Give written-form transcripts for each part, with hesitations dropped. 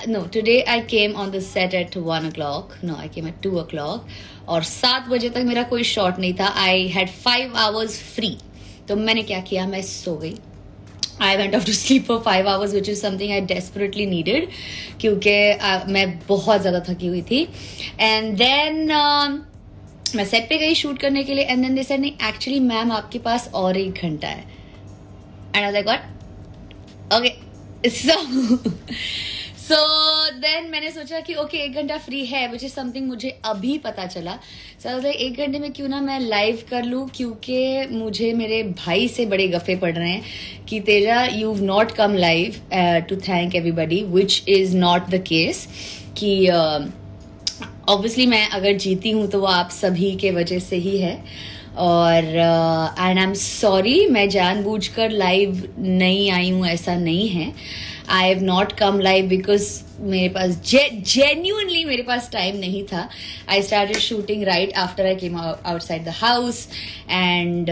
No, today I came on the set at 1 o'clock. No, I came at 2 o'clock. और 7 बजे तक मेरा कोई शॉट नहीं था. I had 5 hours free. तो मैंने क्या किया, मैं सो गई. I went off to sleep for 5 hours, which is something I desperately needed, क्योंकि मैं बहुत ज़्यादा थकी हुई थी. And then मैं सेट पे गई शूट करने के लिए. And then they said, नहीं, actually मैम आपके पास और 1 घंटा है. And I was like, what? Okay. So then मैंने सोचा कि ओके 1 घंटा फ्री है, विच इज समथिंग मुझे अभी पता चला. सो आई वाज लाइक 1 घंटे में क्यों ना मैं लाइव कर लूँ, क्योंकि मुझे मेरे भाई से बड़े गफे पड़ रहे हैं कि Teja you not come live to thank everybody, which is not the case. कि ऑब्वियसली मैं अगर जीती हूँ तो वो आप सभी के वजह से ही है. और एंड आई एम सॉरी, मैं जानबूझकर लाइव नहीं आई हूँ, ऐसा नहीं है. I have not come live because मेरे पास जेन्युइनली मेरे पास टाइम नहीं था. I started shooting right after I came outside the house. And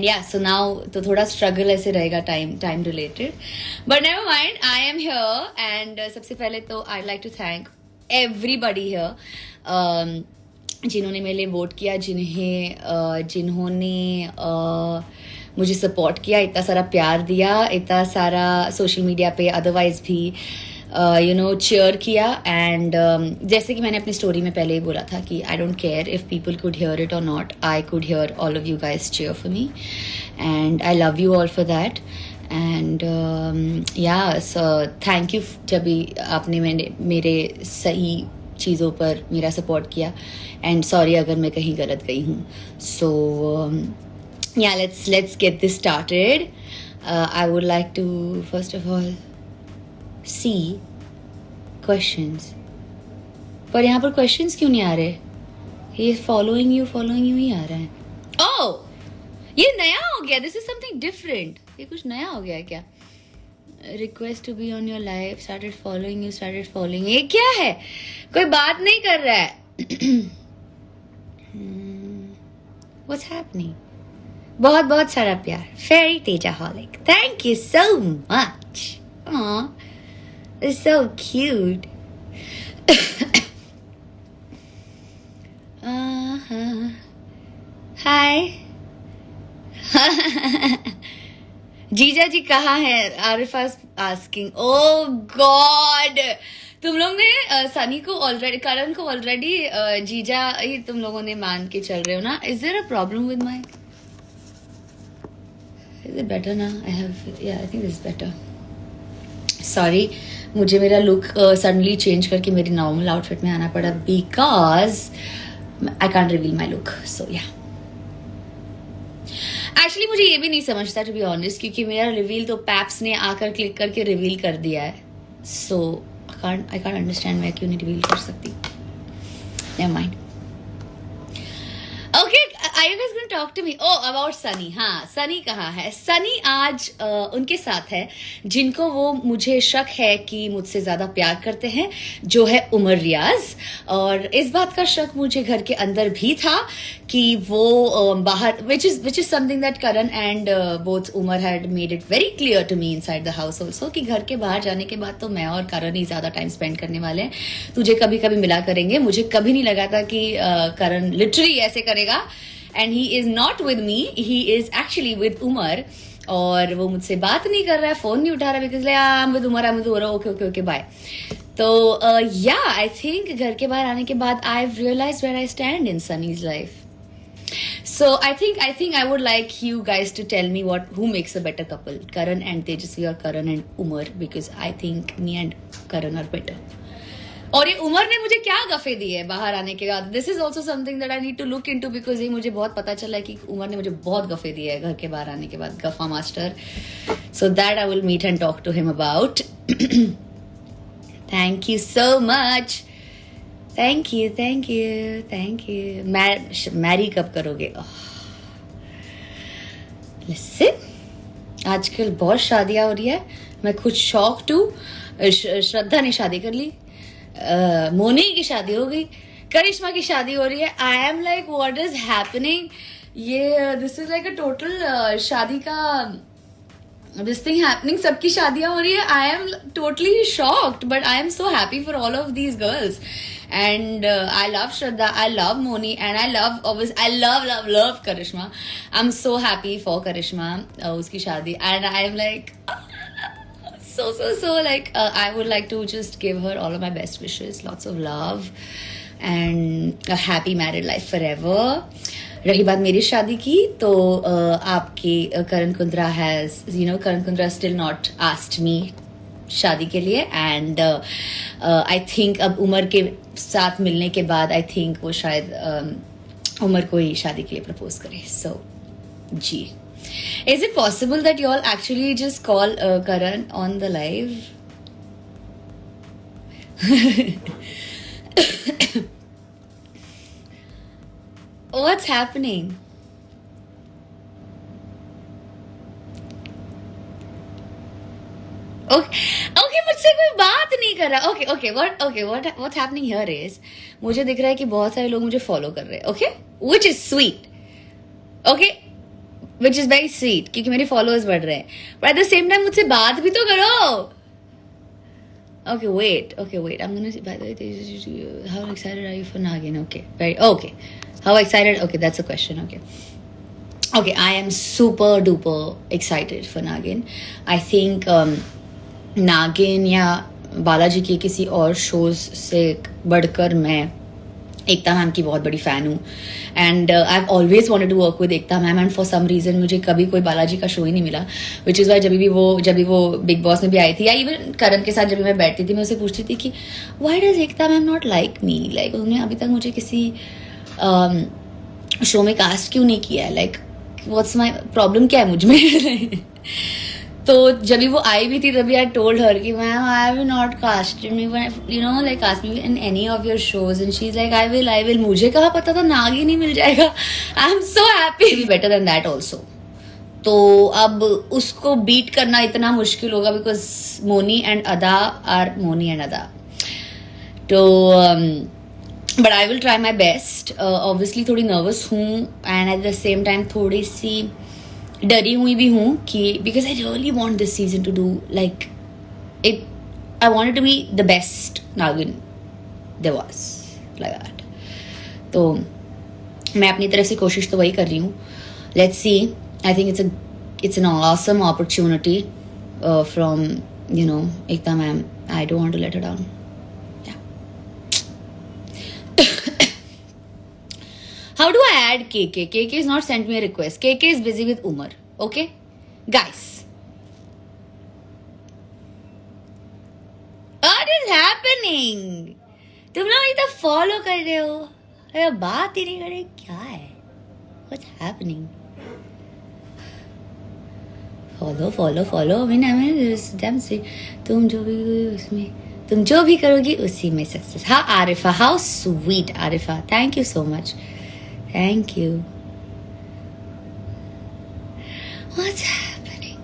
yeah so now तो थोड़ा स्ट्रगल ऐसे रहेगा time related, but never mind, I am here. And सबसे पहले तो I like to thank everybody here जिन्होंने मेरे लिए वोट किया, जिन्होंने मुझे सपोर्ट किया, इतना सारा प्यार दिया, इतना सारा सोशल मीडिया पे अदरवाइज भी चीयर किया. एंड जैसे कि मैंने अपनी स्टोरी में पहले ही बोला था कि I don't care if people could hear it or not, I could hear all of you guys cheer for me and I love you all for that. And yeah so thank you जब भी आपने मेरे सही चीज़ों पर मेरा support किया. And sorry अगर मैं कहीं गलत गई हूँ. सो yeah, let's get this started. I would like to first of all see questions. पर यहाँ पर questions क्यों नहीं आ रहे? ये following you ही आ रहा है. Oh, ये नया हो गया. This is something different. ये कुछ नया हो गया है क्या? Request to be on your live. Started following you. Started following. ये क्या है? कोई बात नहीं कर रहा है. What's happening? बहुत बहुत सारा प्यार. Fairy Tejaholic, thank you so much. It's so cute. Hi. जीजा जी कहाँ है? आरिफास आस्किंग. ओ गॉड, तुम लोग ने सनी को ऑलरेडी, करण को ऑलरेडी जीजा ही तुम लोगों ने मान के चल रहे हो ना. Is there a problem with my? Is it better now? I think this is better. Sorry, मुझे मेरा लुक सडनली चेंज करके मेरी नॉर्मल आउटफिट में आना पड़ा because I can't reveal my look. So yeah actually मुझे ये भी नहीं समझता टू बी ऑनेस्ट, क्योंकि मेरा रिवील तो पैप्स ने आकर क्लिक करके रिवील कर दिया है. सो आई कांट अंडरस्टैंड मैं क्यों नहीं रिवील कर सकती. Never mind. Okay, are you guys going to talk to me? Oh, about Sunny. हाँ, सनी कहाँ है? सनी आज उनके साथ है जिनको वो मुझे शक है कि मुझसे ज़्यादा प्यार करते हैं, जो है उमर रियाज. और इस बात का शक मुझे घर के अंदर भी था कि वो बाहर, which is something that Karan and both Umar had made it very clear to me inside the house also, कि घर के बाहर जाने के बाद तो मैं और करण ही ज़्यादा टाइम स्पेंड करने वाले हैं. तुझे कभी कभी मिला करेंगे. मुझे कभी नहीं लगा था कि करण लिटरली ऐसे करेगा. And he is not with me, he is actually with Umar. और वो मुझसे बात नहीं कर रहा है, फोन नहीं उठा रहा, because I am with Umar. Okay bye. तो या आई थिंक घर के बाहर आने के बाद I have realised where I stand in Sunny's life. So I think I would like you guys to tell me who makes a better couple, Karan and Tejasvi or Karan and Umar, because I think me and Karan are better. और ये उमर ने मुझे क्या गफे दिए है बाहर आने के बाद. This is also something that I need to look into, because ये मुझे बहुत पता चला है कि उमर ने मुझे बहुत गफे दिए है घर के बाहर आने के बाद. गफा master. So that I will meet and talk to him about. Thank you so much. Thank you. Marry कब करोगे? लिसन, आजकल बहुत शादियां हो रही है. मैं खुद शॉक्ड हूँ. श्रद्धा ने शादी कर ली, मोनी की शादी हो गई, करिश्मा की शादी हो रही है. I am like what is happening? ये this is like a total शादी का this thing happening, सबकी शादियां हो रही है. I am totally shocked, but I am so happy for all of these girls. And I love Shraddha, I love Moni, and I love Karishma. I'm so happy for Karishma, उसकी शादी, and I am like so like I would like to just give her all of my best wishes, lots of love, and a happy married life forever. रही बात मेरी शादी की, तो आपकी Karan Kundra Karan Kundra still not asked me शादी के लिए, एंड आई थिंक अब उमर के साथ मिलने के बाद आई थिंक वो शायद उमर को ही शादी के लिए प्रपोज करे. सो जी, is it possible that you all actually just call Karan on the live? What's happening? Okay, मुझसे कोई बात नहीं कर रहा. What's happening here is, मुझे दिख रहा है कि बहुत सारे लोग मुझे फॉलो कर रहे हैं. Okay, which is sweet. Okay, which is very sweet, क्योंकि मेरे फॉलोअर्स बढ़ रहे हैं. But at the same time मुझसे बात भी तो करो. Okay, wait. I'm gonna say, by the way, how excited are you for Nagin? Okay. How excited? Okay, that's a question. Okay, I am super duper excited for Nagin. I think नागिन या बालाजी के किसी और shows से बढ़कर मैं एकता ma'am की बहुत बड़ी फ़ैन हूँ. And I have always wanted to work with Ekta ma'am, and for some reason मुझे कभी कोई बालाजी का शो ही नहीं मिला. विच इज़ वाई जब भी वो बिग बॉस में भी आई थी, या इवन करण के साथ जब भी मैं बैठती थी, मैं उसे पूछती थी कि why does Ekta ma'am not like me. Like उन्होंने अभी तक मुझे किसी शो में कास्ट क्यों नहीं किया है. लाइक व्हाट्स माई प्रॉब्लम, क्या है मुझ में. तो जब भी वो आई भी थी तभी आई टोल्ड हर कि ma'am I have not casted me, like cast me in any of your shows, and she is like I will. मुझे कहाँ पता था नागिन ही मिल जाएगा. I am so happy, be better than that also. तो अब उसको बीट करना इतना मुश्किल होगा, बिकॉज मोनी एंड अदा. तो but I will try my best. Obviously थोड़ी नर्वस हूँ, and at the same time थोड़ी सी डरी हुई भी हूँ कि because I really want this season to do like it. I want to be the best Naagin there was, like that. तो मैं अपनी तरफ से कोशिश तो वही कर रही हूँ. Let's see. I think it's an awesome opportunity from Ekta ma'am. I don't want to let her down. How do I add KK? KK has not sent me a request. KK is busy with Umar. Okay? Guys. What is happening? तुम लोग इतना follow कर रहे हो, अरे बात ही नहीं कर रहे, क्या है? What's happening? Follow. I mean, damn see. तुम जो भी करोगी उसी में सक्सेस. हाँ Arifa, how sweet Arifa. Thank you so much. Thank you. What's happening?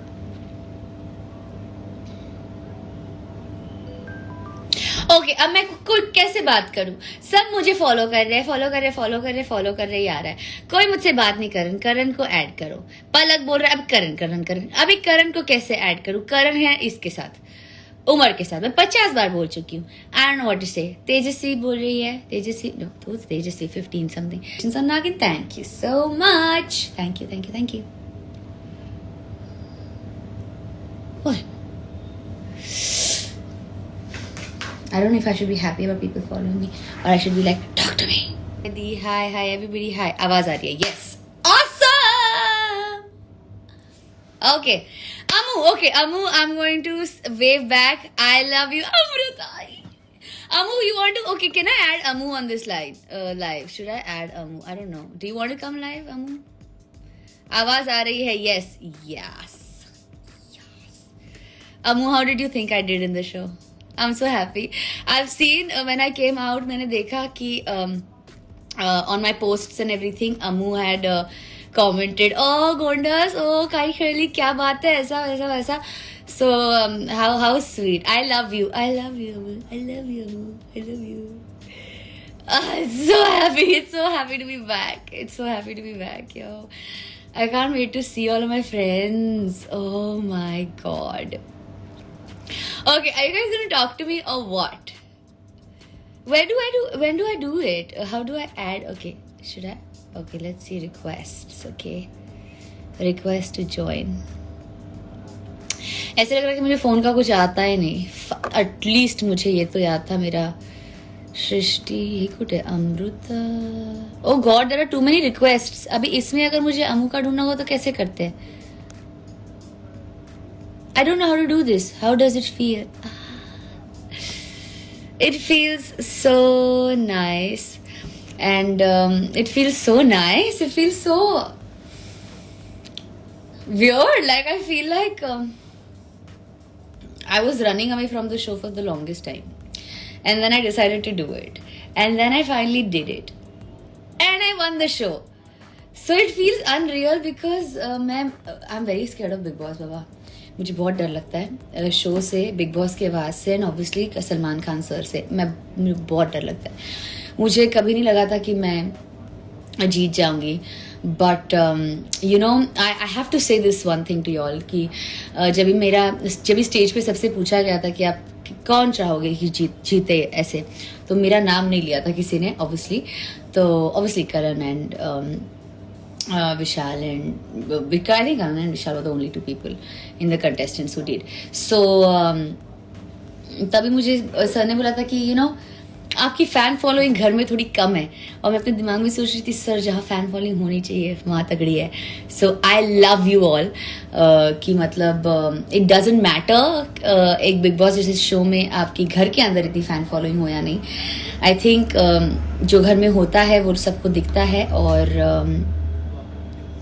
Okay, अब मैं कैसे बात करूं? सब मुझे फॉलो कर रहे आ रहा है. कोई मुझसे बात नहीं. करण को ऐड करो. पलक बोल रहा है अब करण. अभी करण को कैसे ऐड करूं? करण है इसके साथ, उमर के साथ. मैं 50 बार बोल चुकी हूँ. I don't know what to say. Tejasswi बोल रही है. Tejasswi 15 something. Naagin, thank you so much. Thank you. What? I don't know if I should be happy about people following me or I should be like, talk to me. Hi everybody. Hi. आवाज आ रही है. Yes. Awesome. Okay. Amu, I'm going to wave back. I love you, Amrutai. Amu, you want to? Okay, can I add Amu on this live? Should I add Amu? I don't know. Do you want to come live, Amu? आवाज आ रही है. Yes. Amu, how did you think I did in the show? I'm so happy. I've seen when I came out, मैंने देखा कि on my posts and everything, Amu had commented, oh Gondas, oh Kai Shirley, क्या बात है, ऐसा वैसा. So how sweet. I love you. Amu. It's so happy to be back. Yo. I can't wait to see all of my friends. Oh my god. Okay, are you guys gonna talk to me or what? When do I do it? How do I add? Okay, should I? Okay, let's see requests. Okay, request to join. ऐसे लग रहा है कि मुझे phone का कुछ आता ही नहीं. एटलीस्ट मुझे ये तो याद था मेरा सृष्टि ये कुटे Amrita. Oh god there are too many requests. अभी इसमें अगर मुझे अमू का ढूंढना हो तो कैसे करते हैं? I don't know how to do this. How does it feel? It feels so nice and it feels so nice. It feels so weird. Like I feel like I was running away from the show for the longest time and then I decided to do it and then I finally did it and I won the show. So it feels unreal because I'm very scared of Bigg Boss बाबा. मुझे बहुत डर लगता है show से, big boss के आवाज़ से and obviously Salman Khan sir से. मुझे बहुत डर लगता है. मुझे कभी नहीं लगा था कि मैं जीत जाऊंगी. But you know I have to say this one thing to y'all कि जब भी स्टेज पे सबसे पूछा गया था कि आप कौन चाहोगे कि जीते ऐसे, तो मेरा नाम नहीं लिया था किसी ने ऑब्वियसली. तो obviously Karan and Vishal and I think Karan and Vishal were the only two people in the contestants who did. So तभी मुझे सर ने बोला था कि you know आपकी फैन फॉलोइंग घर में थोड़ी कम है. और मैं अपने दिमाग में सोच रही थी सर जहाँ फैन फॉलोइंग होनी चाहिए वहाँ तगड़ी है. सो आई लव यू ऑल. कि मतलब इट डजेंट मैटर एक बिग बॉस जैसे शो में आपकी घर के अंदर इतनी फैन फॉलोइंग हो या नहीं. आई थिंक जो घर में होता है वो सबको दिखता है और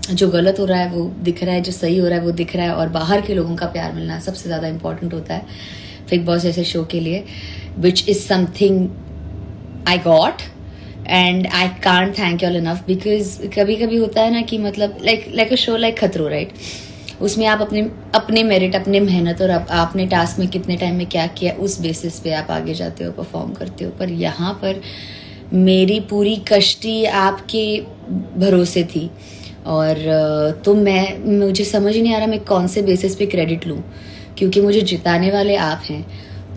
जो गलत हो रहा है वो दिख रहा है, जो सही हो रहा है वो दिख रहा है. और बाहर के लोगों का प्यार मिलना सबसे ज़्यादा इम्पोर्टेंट होता है बिग बॉस जैसे शो के लिए, which is something I got and I can't thank you all enough. Because कभी कभी होता है ना कि मतलब लाइक अ शो लाइक खतरो, राइट? उसमें आप अपने मेरिट, अपने मेहनत और आपने टास्क में कितने टाइम में क्या किया उस बेसिस पे आप आगे जाते हो, परफॉर्म करते हो. पर यहाँ पर मेरी पूरी कश्ती आपके भरोसे थी और तो मुझे समझ ही नहीं आ रहा मैं कौन से बेसिस पे क्रेडिट लूँ, क्योंकि मुझे जिताने वाले आप हैं.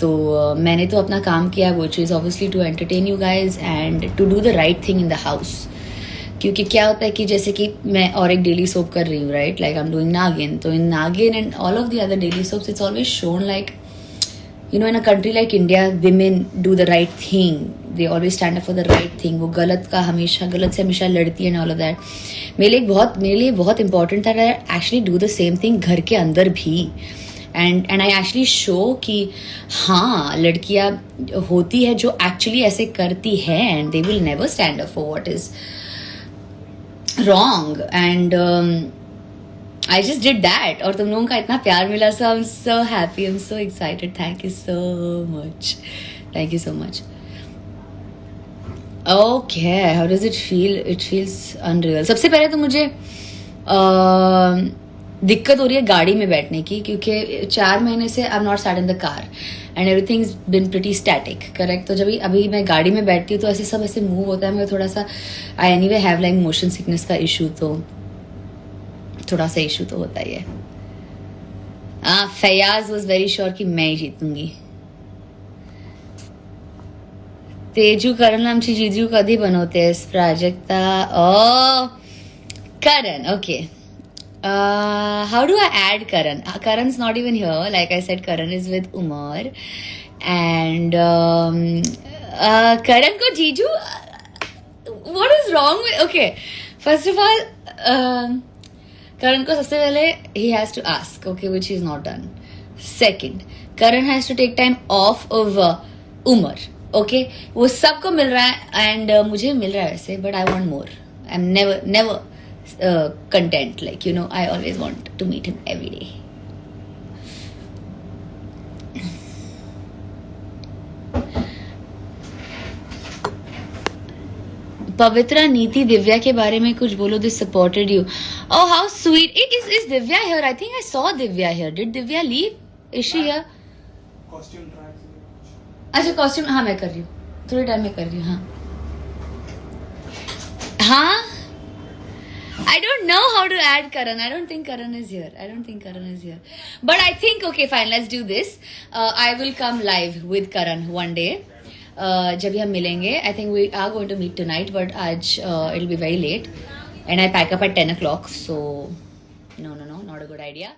तो मैंने तो अपना काम किया, which is obviously to entertain you guys and to do the right thing in the house. क्योंकि क्या होता है कि जैसे कि मैं और एक डेली सोप कर रही हूँ, right? Like I am doing नागिन. तो इन नागिन and all of the other daily soaps it's always shown like you know in a country like India women do the right thing, they always stand up for the right thing. वो गलत से हमेशा लड़ती है and all of that. मेरे लिए बहुत important था actually do the same thing घर के अंदर भी. and I actually show कि हाँ लड़कियाँ होती है जो actually ऐसे करती है and they will never stand up for what is wrong. and I just did that और तुम लोगों का इतना प्यार मिला. So I'm so happy, I'm so excited. Thank you so much. Thank you so much. Okay, how does it feel? It feels unreal. सबसे पहले तो मुझे दिक्कत हो रही है गाड़ी में बैठने की, क्योंकि 4 महीने से I'm not sat in the car and everything's been pretty static, correct? तो जब अभी मैं गाड़ी में बैठती हूँ तो ऐसे मूव होता है. मैं थोड़ा सा I anyway have like motion sickness का इशू, तो थोड़ा सा इशू तो होता ही है. फयाज वॉज वेरी श्योर कि मैं ही जीतूंगी. तेजू करण आमची जीजू कधी बनवतेस Prajakta? Oh Karan, okay. How do I add Karan? Karan's not even here. Like I said, Karan is with Umar and Karan को जीजू, what is wrong with? Okay, first of all Karan को सबसे पहले he has to ask, okay, which he is not done. Second, Karan has to take time off of Umar, okay? वो सबको मिल रहा है and मुझे मिल रहा है वैसे, but I want more. I'm never content, like you know I always want to meet him every day. पवित्रा नीति दिव्या के बारे में कुछ बोलो. This supported you. Oh, how sweet. Is Divya here? I think I saw Divya here. Did Divya leave? Is she here? Costume try. अच्छा costume, हाँ मैं कर रही हूँ, थोड़े टाइम में कर रही हूँ. हाँ I don't know how to add Karan. I don't think Karan is here. But I think, okay, fine, let's do this. I will come live with Karan one day. जब भी हम मिलेंगे, I think we are going to meet tonight, but आज it'll be very late. And I pack up at 10 o'clock, so no, not a good idea.